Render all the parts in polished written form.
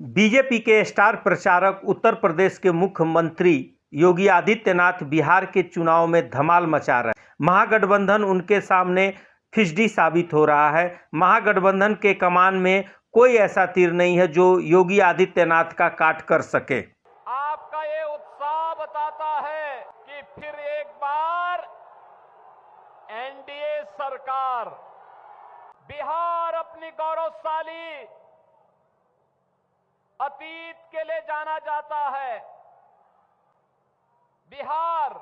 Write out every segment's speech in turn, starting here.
BJP के star प्रचारक उत्तर प्रदेश के मुख्यमंत्री योगी आदित्यनाथ बिहार के चुनाव में धमाल मचा रहे हैं। महागठबंधन उनके सामने फिसडी साबित हो रहा है। महागठबंधन के कमान में कोई ऐसा तीर नहीं है जो योगी आदित्यनाथ का काट कर सके। आपका ये उत्साह बताता है कि फिर एक बार एनडीए सरकार बिहार अपनी गौरवशाली अतीत के लिए जाना जाता है। बिहार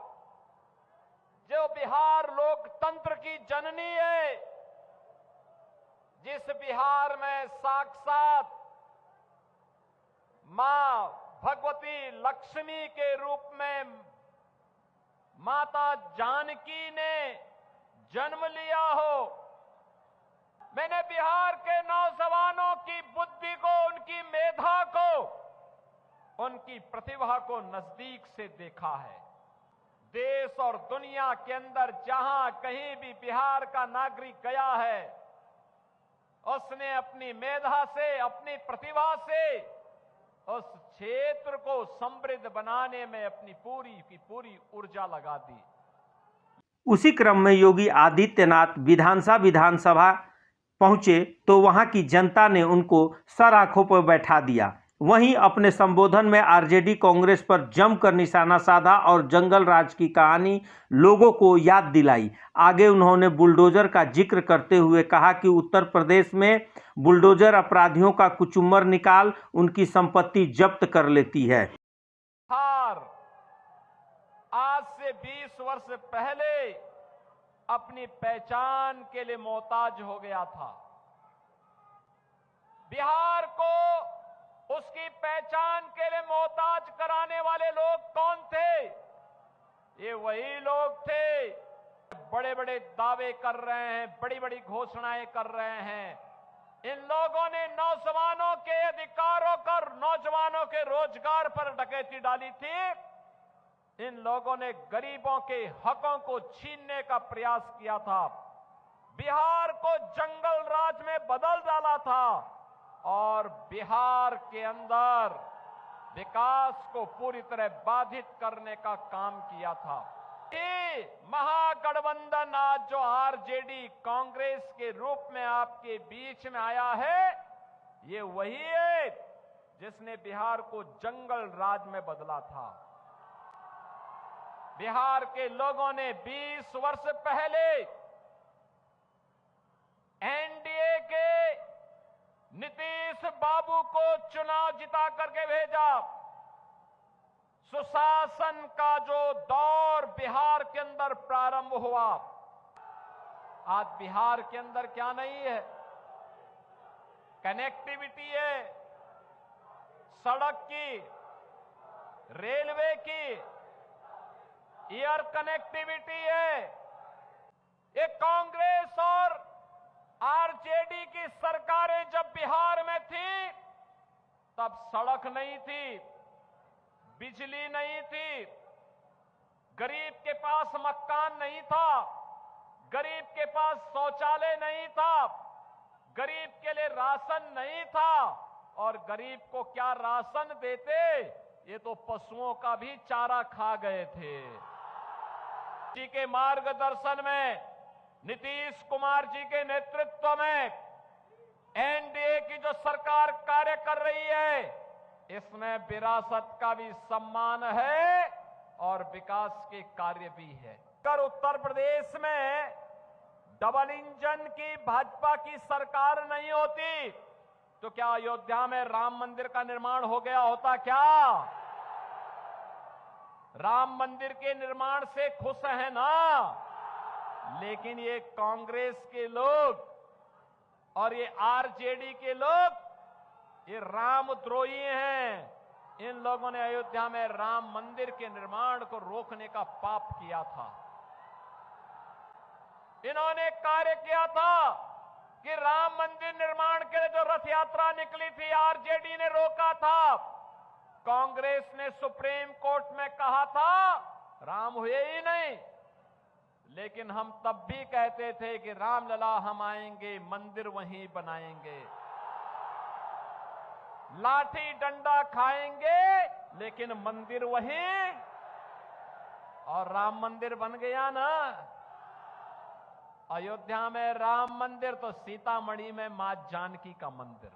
जो बिहार लोकतंत्र की जननी है, जिस बिहार में साक्षात मां भगवती लक्ष्मी के रूप में माता जानकी ने जन्म लिया हो। मैंने बिहार के नौजवानों की बुद्धि को, उनकी मेधा को, उनकी प्रतिभा को नजदीक से देखा है। देश और दुनिया के अंदर जहां कहीं भी बिहार का नागरिक गया है, उसने अपनी मेधा से, अपनी प्रतिभा से उस क्षेत्र को समृद्ध बनाने में अपनी पूरी की पूरी ऊर्जा लगा दी। उसी क्रम में योगी आदित्यनाथ विधानसभा पहुंचे तो वहां की जनता ने उनको सर आंखों पर बैठा दिया। वहीं अपने संबोधन में आरजेडी कांग्रेस पर जमकर निशाना साधा और जंगल राज की कहानी लोगों को याद दिलाई। आगे उन्होंने बुलडोजर का जिक्र करते हुए कहा कि उत्तर प्रदेश में बुलडोजर अपराधियों का कुचुम्बर निकाल उनकी संपत्ति जब्त कर लेती है। आज से 20 वर्ष पहले अपनी पहचान के लिए मोहताज हो गया था। बिहार को उसकी पहचान के लिए मोहताज कराने वाले लोग कौन थे? ये वही लोग थे, बड़े बड़े दावे कर रहे हैं, बड़ी बड़ी घोषणाएं कर रहे हैं। इन लोगों ने नौजवानों के अधिकारों पर, नौजवानों के रोजगार पर डकैती डाली थी। इन लोगों ने गरीबों के हकों को छीनने का प्रयास किया था। बिहार को जंगल राज में बदल डाला था और बिहार के अंदर विकास को पूरी तरह बाधित करने का काम किया था। ये महागठबंधन आज जो आरजेडी कांग्रेस के रूप में आपके बीच में आया है, ये वही है जिसने बिहार को जंगल राज में बदला था। बिहार के लोगों ने 20 वर्ष पहले एनडीए के नीतीश बाबू को चुनाव जिता करके भेजा। सुशासन का जो दौर बिहार के अंदर प्रारंभ हुआ, आज बिहार के अंदर क्या नहीं है? कनेक्टिविटी है, सड़क की, रेलवे की, एयर कनेक्टिविटी है। ये कांग्रेस और आरजेडी की सरकारें जब बिहार में थी, तब सड़क नहीं थी, बिजली नहीं थी, गरीब के पास मकान नहीं था, गरीब के पास शौचालय नहीं था, गरीब के लिए राशन नहीं था। और गरीब को क्या राशन देते? ये तो पशुओं का भी चारा खा गए थे। जी के मार्गदर्शन में, नीतीश कुमार जी के नेतृत्व में एनडीए की जो सरकार कार्य कर रही है, इसमें विरासत का भी सम्मान है और विकास के कार्य भी है। अगर उत्तर प्रदेश में डबल इंजन की भाजपा की सरकार नहीं होती तो क्या अयोध्या में राम मंदिर का निर्माण हो गया होता? क्या राम मंदिर के निर्माण से खुश है ना? लेकिन ये कांग्रेस के लोग और ये आरजेडी के लोग, ये रामद्रोही हैं। इन लोगों ने अयोध्या में राम मंदिर के निर्माण को रोकने का पाप किया था। इन्होंने कार्य किया था कि राम मंदिर निर्माण के लिए जो रथ यात्रा निकली थी, आरजेडी ने रोका था। कांग्रेस ने सुप्रीम कोर्ट में कहा था राम हुए ही नहीं, लेकिन हम तब भी कहते थे कि रामलला हम आएंगे, मंदिर वहीं बनाएंगे। लाठी डंडा खाएंगे, लेकिन मंदिर वही, और राम मंदिर बन गया ना। अयोध्या में राम मंदिर तो सीतामढ़ी में मां जानकी का मंदिर,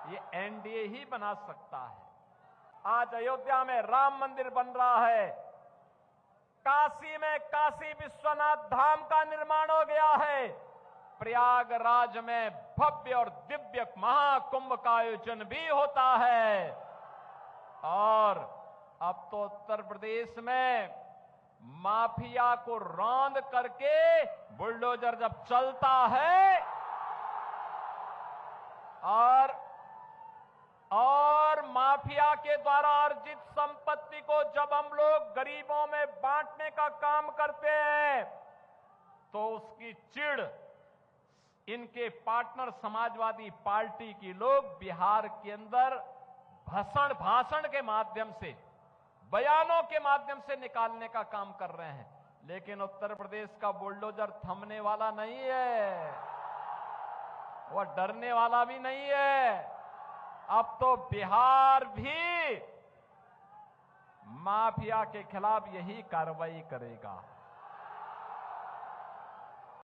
ये एनडीए ही बना सकता है। आज अयोध्या में राम मंदिर बन रहा है, काशी में काशी विश्वनाथ धाम का निर्माण हो गया है, प्रयागराज में भव्य और दिव्य महाकुंभ का आयोजन भी होता है, और अब तो उत्तर प्रदेश में माफिया को रौंद करके बुलडोजर जब चलता है और माफिया के द्वारा अर्जित संपत्ति को जब हम लोग गरीबों में बांटने का काम करते हैं, तो उसकी चिढ़ इनके पार्टनर समाजवादी पार्टी के लोग बिहार के अंदर भाषण के माध्यम से, बयानों के माध्यम से निकालने का काम कर रहे हैं। लेकिन उत्तर प्रदेश का बुलडोजर थमने वाला नहीं है, वह डरने वाला भी नहीं है। अब तो बिहार भी माफिया के खिलाफ यही कार्रवाई करेगा।